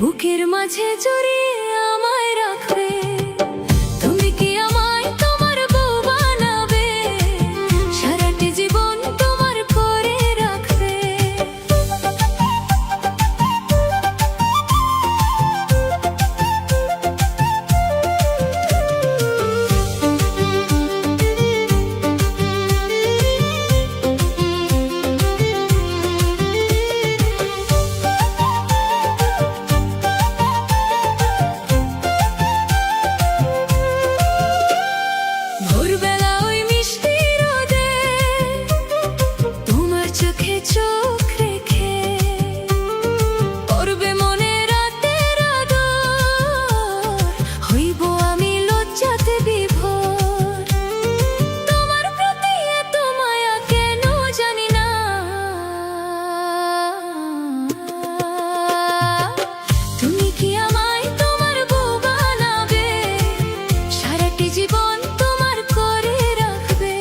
বুকের মাঝে জড়িয়ে আমায় রাখবে। তুমি কি আমায় তোমার বউ বানাবে? সারাটি জীবন তোমার করে রাখবে। ভোরবেলা ওই মিষ্টি রোদে তোমার চোখে চোখ রেখে পড়বে মনে রাতের আদর, হইব আমি লজ্জাতে বিভোর। তোমার প্রতি এত মায়া কেন জানি না, তুমি কি আমায় তোমার বউ বানাবে? সারাটি জীবন তোমার করে রাখবে।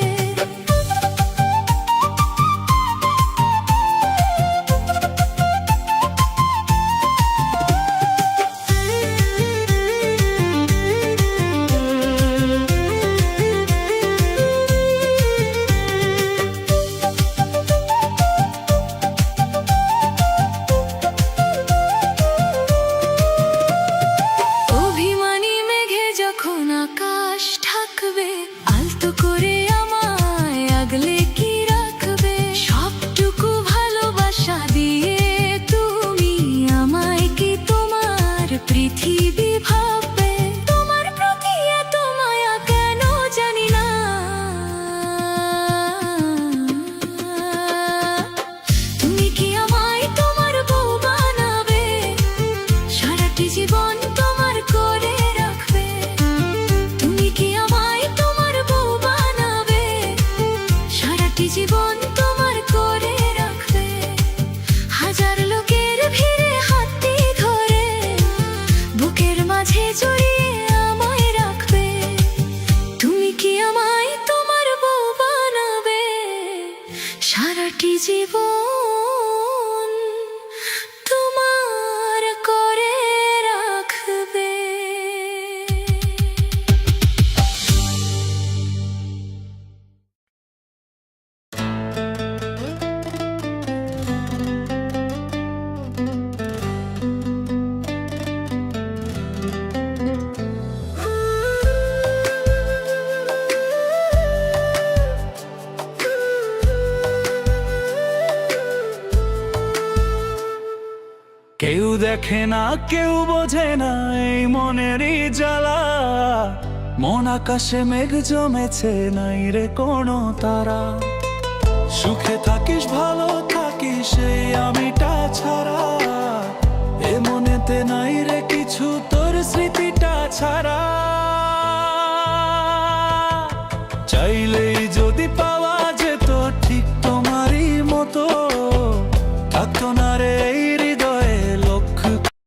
অভিমানী মেঘে যখন আকাশ ঢাকবে, আলতো করে আমায় আগলে কি রাখবে? সবটুকু ভালোবাসা দিয়ে তুমি আমায় কি তোমার পৃথিবী ভাববে? তোমার প্রতি এত মায়া কেন জানি না, তুমি কি আমায় তোমার বউ বানাবে? সারাটি জীবন তোমার করে রাখবে। তুমি কি আমায় তোমার বউ বানাবে? সারাটি জীবন তোমার করে রাখবে। হাজার লোকের ভিড়ে হাতটি ধরে বুকের মাঝে জড়িয়ে আমায় রাখবে। তুমি কি আমায় তোমার বউ বানাবে? সারাটি জীবন তোমার করে রাখবে। কেউ দেখে না, কেউ বোঝে না এই মনেরই জ্বালা। মন আকাশে মেঘ জমেছে, নাই রে কোনো তারা। সুখে থাকিস, ভালো থাকিস এই আমিটা ছাড়া। এ মনেতে নাই রে কিছু তোর স্মৃতিটা ছাড়া। চাইলে